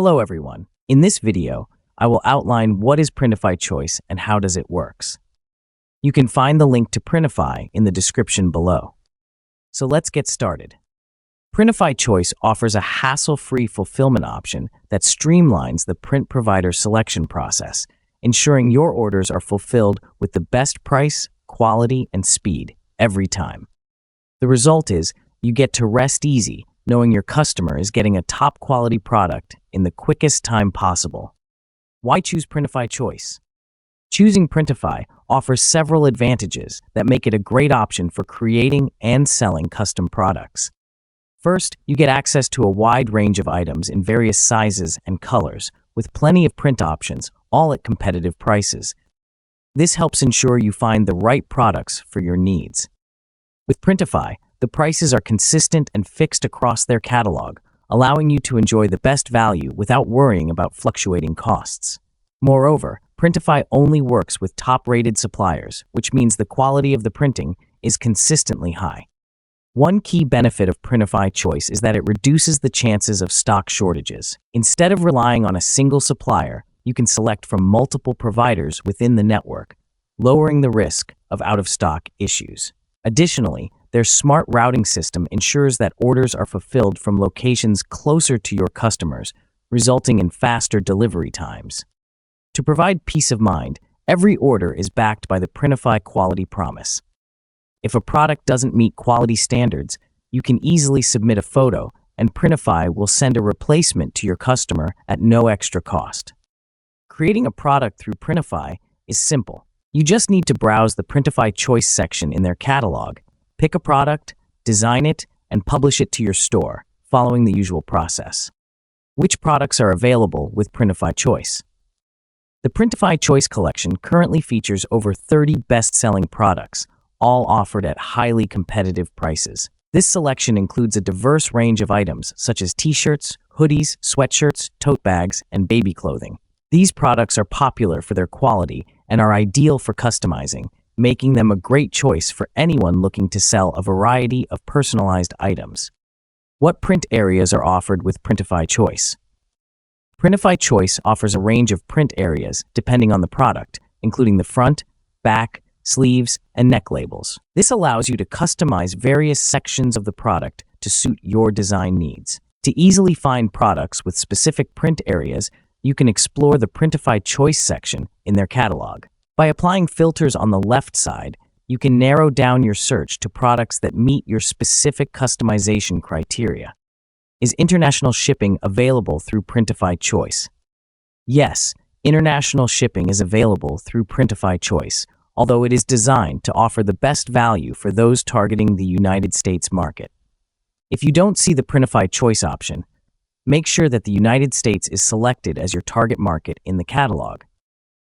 Hello everyone. In this video, I will outline what is Printify Choice and how does it works. You can find the link to Printify in the description below. So let's get started. Printify Choice offers a hassle-free fulfillment option that streamlines the print provider selection process, ensuring your orders are fulfilled with the best price, quality, and speed every time. The result is you get to rest easy knowing your customer is getting a top-quality product in the quickest time possible. Why choose Printify Choice? Choosing Printify offers several advantages that make it a great option for creating and selling custom products. First, you get access to a wide range of items in various sizes and colors, with plenty of print options, all at competitive prices. This helps ensure you find the right products for your needs. With Printify, the prices are consistent and fixed across their catalog, allowing you to enjoy the best value without worrying about fluctuating costs. Moreover, Printify only works with top-rated suppliers, which means the quality of the printing is consistently high. One key benefit of Printify Choice is that it reduces the chances of stock shortages. Instead of relying on a single supplier, you can select from multiple providers within the network, lowering the risk of out-of-stock issues. Additionally, their smart routing system ensures that orders are fulfilled from locations closer to your customers, resulting in faster delivery times. To provide peace of mind, every order is backed by the Printify quality promise. If a product doesn't meet quality standards, you can easily submit a photo, and Printify will send a replacement to your customer at no extra cost. Creating a product through Printify is simple. You just need to browse the Printify Choice section in their catalog, pick a product, design it, and publish it to your store, following the usual process. Which products are available with Printify Choice? The Printify Choice collection currently features over 30 best-selling products, all offered at highly competitive prices. This selection includes a diverse range of items such as t-shirts, hoodies, sweatshirts, tote bags, and baby clothing. These products are popular for their quality and are ideal for customizing, making them a great choice for anyone looking to sell a variety of personalized items. What print areas are offered with Printify Choice? Printify Choice offers a range of print areas depending on the product, including the front, back, sleeves, and neck labels. This allows you to customize various sections of the product to suit your design needs. To easily find products with specific print areas, you can explore the Printify Choice section in their catalog. By applying filters on the left side, you can narrow down your search to products that meet your specific customization criteria. Is international shipping available through Printify Choice? Yes, international shipping is available through Printify Choice, although it is designed to offer the best value for those targeting the United States market. If you don't see the Printify Choice option, make sure that the United States is selected as your target market in the catalog.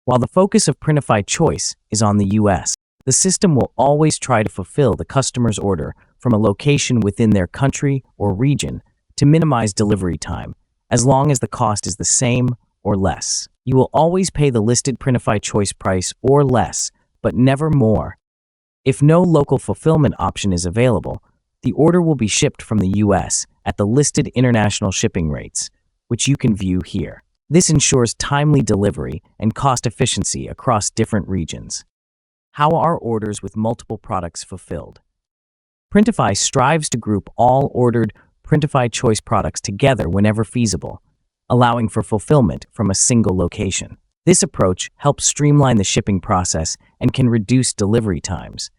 While the focus of Printify Choice is on the US, the system will always try to fulfill the customer's order from a location within their country or region to minimize delivery time, as long as the cost is the same or less. You will always pay the listed Printify Choice price or less, but never more. If no local fulfillment option is available, the order will be shipped from the US at the listed international shipping rates, which you can view here. This ensures timely delivery and cost efficiency across different regions. How are orders with multiple products fulfilled? Printify strives to group all ordered Printify Choice products together whenever feasible, allowing for fulfillment from a single location. This approach helps streamline the shipping process and can reduce delivery times.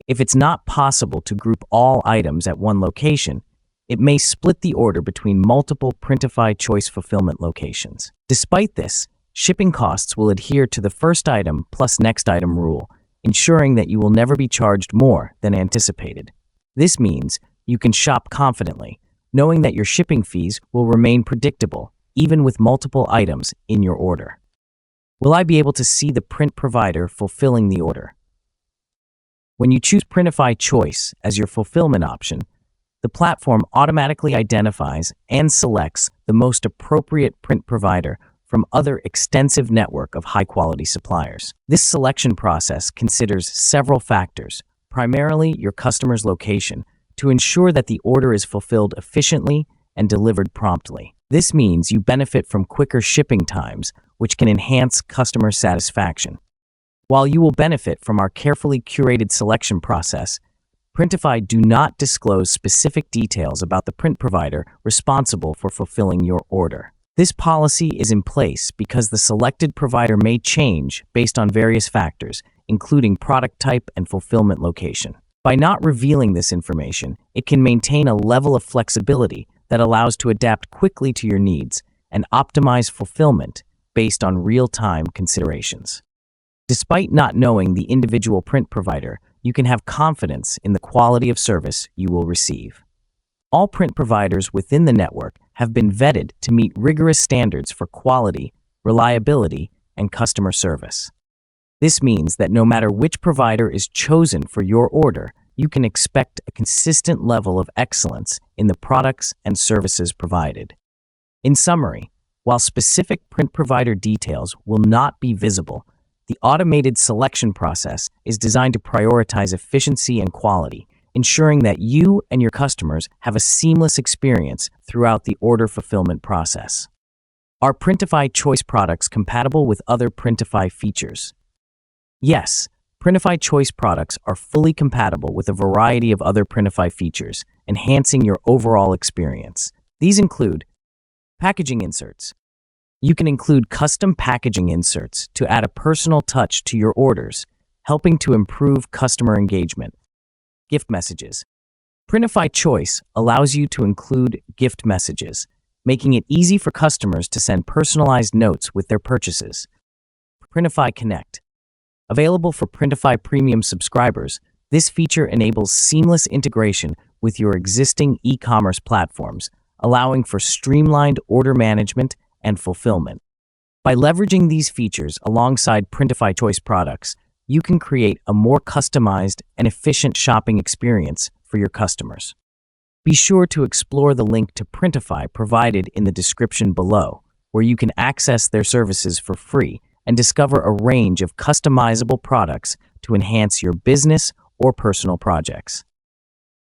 If it's not possible to group all items at one location, it may split the order between multiple Printify Choice fulfillment locations. Despite this, shipping costs will adhere to the first item plus next item rule, ensuring that you will never be charged more than anticipated. This means you can shop confidently, knowing that your shipping fees will remain predictable, even with multiple items in your order. Will I be able to see the print provider fulfilling the order? When you choose Printify Choice as your fulfillment option, the platform automatically identifies and selects the most appropriate print provider from other extensive network of high-quality suppliers. This selection process considers several factors, primarily your customer's location, to ensure that the order is fulfilled efficiently and delivered promptly. This means you benefit from quicker shipping times, which can enhance customer satisfaction. While you will benefit from our carefully curated selection process, Printify do not disclose specific details about the print provider responsible for fulfilling your order. This policy is in place because the selected provider may change based on various factors, including product type and fulfillment location. By not revealing this information, it can maintain a level of flexibility that allows to adapt quickly to your needs and optimize fulfillment based on real-time considerations. Despite not knowing the individual print provider, you can have confidence in the quality of service you will receive. All print providers within the network have been vetted to meet rigorous standards for quality, reliability, and customer service. This means that no matter which provider is chosen for your order, you can expect a consistent level of excellence in the products and services provided. In summary, while specific print provider details will not be visible, the automated selection process is designed to prioritize efficiency and quality, ensuring that you and your customers have a seamless experience throughout the order fulfillment process. Are Printify Choice products compatible with other Printify features? Yes, Printify Choice products are fully compatible with a variety of other Printify features, enhancing your overall experience. These include packaging inserts. You can include custom packaging inserts to add a personal touch to your orders, helping to improve customer engagement. Gift messages. Printify Choice allows you to include gift messages, making it easy for customers to send personalized notes with their purchases. Printify Connect. Available for Printify Premium subscribers, this feature enables seamless integration with your existing e-commerce platforms, allowing for streamlined order management and fulfillment. By leveraging these features alongside Printify Choice products, you can create a more customized and efficient shopping experience for your customers. Be sure to explore the link to Printify provided in the description below, where you can access their services for free and discover a range of customizable products to enhance your business or personal projects.